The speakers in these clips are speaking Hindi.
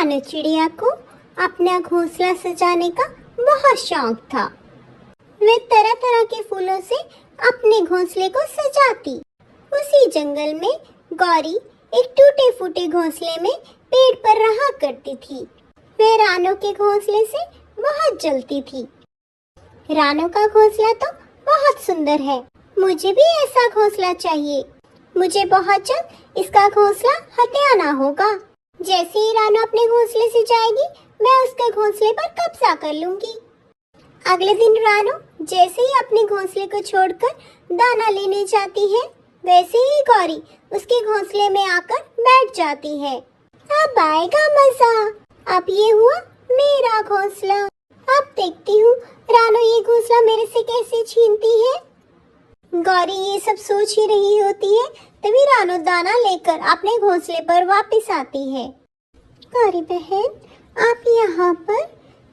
रानू चिड़िया को अपना घोंसला सजाने का बहुत शौक था। वे तरह तरह के फूलों से अपने घोंसले को सजाती। उसी जंगल में गौरी एक टूटे फूटे घोंसले में पेड़ पर रहा करती थी। वह रानू के घोंसले से बहुत जलती थी। रानू का घोंसला तो बहुत सुंदर है, मुझे भी ऐसा घोंसला चाहिए। मुझे बहुत जल्द इसका घोंसला हथियाना होगा। जैसे ही रानू अपने घोंसले से जाएगी, मैं उसके घोंसले पर कब्जा कर लूंगी। अगले दिन रानू जैसे ही अपने घोंसले को छोड़कर दाना लेने जाती है, वैसे ही गौरी उसके घोंसले में आकर बैठ जाती है। अब आएगा मजा। अब ये हुआ मेरा घोंसला। अब देखती हूँ रानू ये घोंसला मेरे से कैसे छीनती है। गौरी ये सब सोच ही रही होती है, तभी रानू दाना लेकर अपने घोंसले पर वापस आती है। गौरी बहन, आप यहाँ पर?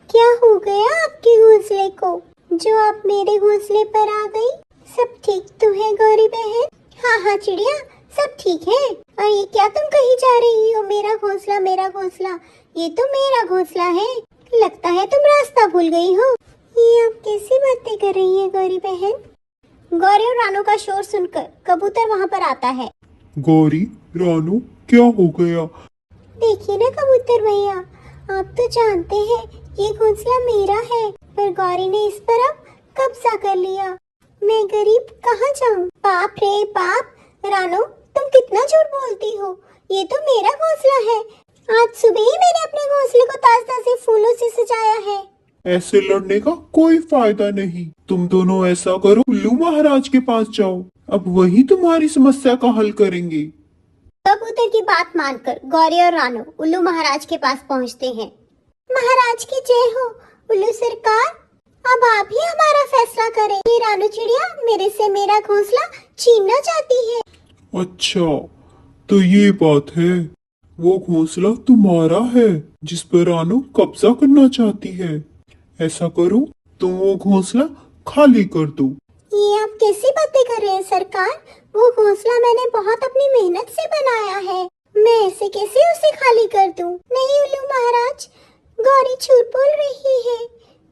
क्या हो गया आपके घोंसले को जो आप मेरे घोंसले पर आ गई? सब ठीक तो है गौरी बहन? हाँ हाँ चिड़िया, सब ठीक है। और ये क्या तुम कही जा रही हो, मेरा घोंसला मेरा घोंसला? ये तो मेरा घोंसला है। लगता है तुम रास्ता भूल गई हो। ये आप कैसी बातें कर रही है गौरी बहन? गौरी और रानू का शोर सुनकर कबूतर वहाँ पर आता है। गौरी, रानू, क्या हो गया? देखिए ना कबूतर भैया, आप तो जानते हैं ये घोंसला मेरा है, पर गौरी ने इस पर अब कब्जा कर लिया। मैं गरीब कहाँ जाऊँ? बाप रे बाप, रानू तुम कितना झूठ बोलती हो। ये तो मेरा घोंसला है। आज सुबह ही मैंने अपने घोंसले को ताजे-ताजे फूलों से सजाया है। ऐसे लड़ने का कोई फायदा नहीं। तुम दोनों ऐसा करो, उल्लू महाराज के पास जाओ। अब वही तुम्हारी समस्या का हल करेंगे। कबूतर की बात मानकर गौरी और रानू उल्लू महाराज के पास पहुंचते हैं। महाराज की जय हो। उल्लू सरकार, अब आप ही हमारा फैसला करें। ये रानू चिड़िया मेरे से मेरा घोंसला छीनना चाहती है। अच्छा, तो ये बात है। वो घोंसला तुम्हारा है जिस पर रानू कब्जा करना चाहती है। ऐसा करो, तुम वो घोंसला खाली कर दो। ये आप कैसी बातें कर रहे हैं सरकार? वो घोंसला मैंने बहुत अपनी मेहनत से बनाया है। मैं ऐसे कैसे उसे खाली कर दूं? नहीं उल्लू महाराज, गौरी झूठ बोल रही है।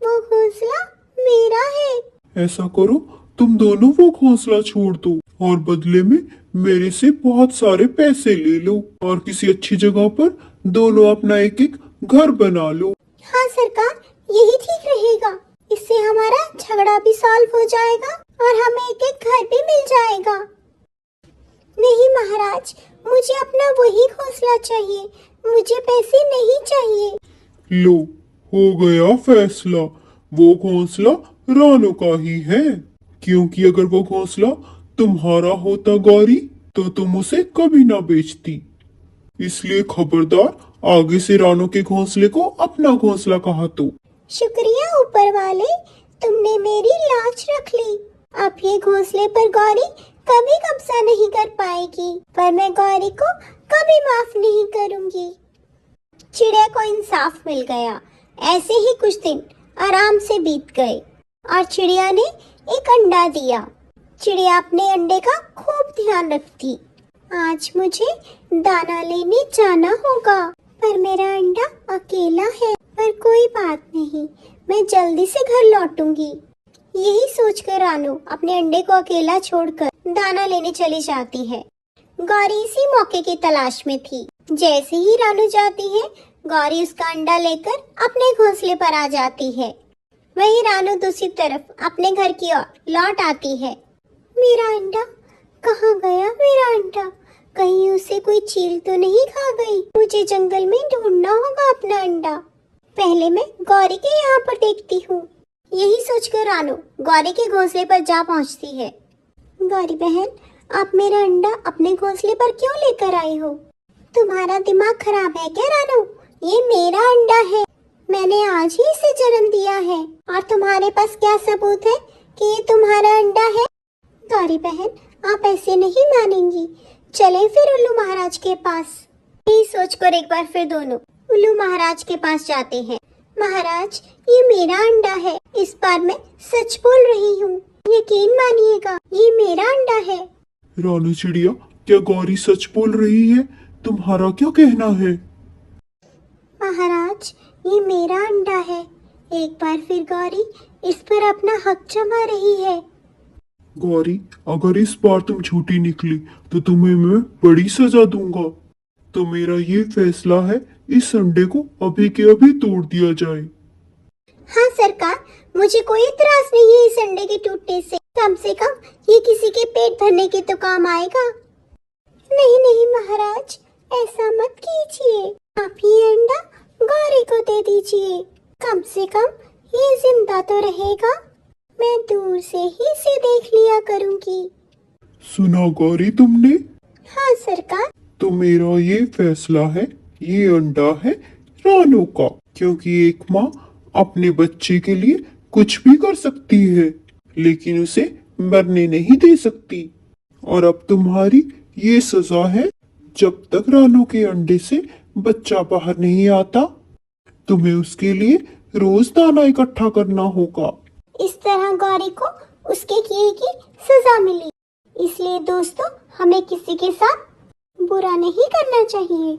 वो घोंसला मेरा है। ऐसा करो, तुम दोनों वो घोंसला छोड़ दो और बदले में मेरे से बहुत सारे पैसे ले लो और किसी अच्छी जगह पर दोनों अपना एक एक घर बना लो। हाँ सरकार, यही ठीक रहेगा। इससे हमारा झगड़ा भी सॉल्व हो जाएगा और हमें एक एक घर भी मिल जाएगा। नहीं महाराज, मुझे अपना वही घोंसला चाहिए। मुझे पैसे नहीं चाहिए। लो, हो गया फैसला। वो घोंसला रानू का ही है, क्योंकि अगर वो घोंसला तुम्हारा होता गौरी, तो तुम उसे कभी ना बेचती। इसलिए खबरदार, आगे से रानू के घोंसले को अपना घोंसला कहा तो। शुक्रिया ऊपर वाले, तुमने मेरी लाज रख ली। अब ये घोंसले पर गौरी कभी कब्जा नहीं कर पाएगी, पर मैं गौरी को कभी माफ नहीं करूंगी। चिड़िया को इंसाफ मिल गया। ऐसे ही कुछ दिन आराम से बीत गए और चिड़िया ने एक अंडा दिया। चिड़िया अपने अंडे का खूब ध्यान रखती। आज मुझे दाना लेने जाना होगा, पर मेरा अंडा अकेला है। पर कोई बात नहीं, मैं जल्दी से घर लौटूंगी। यही सोचकर रानू अपने अंडे को अकेला छोड़कर दाना लेने चली जाती है। गौरी इसी मौके की तलाश में थी। जैसे ही रानू जाती है, गौरी उसका अंडा लेकर अपने घोंसले पर आ जाती है। वही रानू दूसरी तरफ अपने घर की ओर लौट आती है। मेरा अंडा कहाँ गया? मेरा अंडा कहीं उसे कोई चील तो नहीं खा गई? मुझे जंगल में ढूंढना होगा अपना अंडा। पहले मैं गौरी के यहाँ पर देखती हूँ। यही सोचकर रानू गौरी के घोंसले पर जा पहुँचती है। गौरी बहन, आप मेरा अंडा अपने घोंसले पर क्यों लेकर आई हो? तुम्हारा दिमाग खराब है क्या रानू? ये मेरा अंडा है। मैंने आज ही इसे जन्म दिया है और तुम्हारे पास क्या सबूत है कि ये तुम्हारा अंडा है? गौरी बहन, आप ऐसे नहीं मानेंगी। चलें फिर उल्लू महाराज के पास। यही सोचकर एक बार फिर दोनों उल्लू महाराज के पास जाते हैं। महाराज, ये मेरा अंडा है। इस बार मैं सच बोल रही हूँ, यकीन मानिएगा, ये मेरा अंडा है। रानू चिड़िया, क्या गौरी सच बोल रही है? तुम्हारा क्या कहना है? महाराज, ये मेरा अंडा है। एक बार फिर गौरी इस पर अपना हक जमा रही है। गौरी, अगर इस बार तुम झूठी निकली तो तुम्हें मैं बड़ी सजा दूंगा। तो मेरा ये फैसला है, इस अंडे को अभी के अभी तोड़ दिया जाए। हाँ सरकार, मुझे कोई इतराज नहीं है इस अंडे के टूटने से कम ये किसी के पेट भरने के तो काम आएगा। नहीं नहीं महाराज, ऐसा मत कीजिए। आप ये अंडा गौरी को दे दीजिए। कम से कम ये जिंदा तो रहेगा। मैं दूर से ही इसे देख लिया करूंगी। सुना गौरी तुमने? हाँ सरकार। तो मेरा ये फैसला है, ये अंडा है रानू का, क्योंकि एक माँ अपने बच्चे के लिए कुछ भी कर सकती है, लेकिन उसे मरने नहीं दे सकती। और अब तुम्हारी ये सजा है, जब तक रानू के अंडे से बच्चा बाहर नहीं आता, तुम्हें उसके लिए रोज दाना इकट्ठा करना होगा। इस तरह गौरी को उसके किए की सजा मिली। इसलिए दोस्तों, हमें किसी के साथ बुरा नहीं करना चाहिए।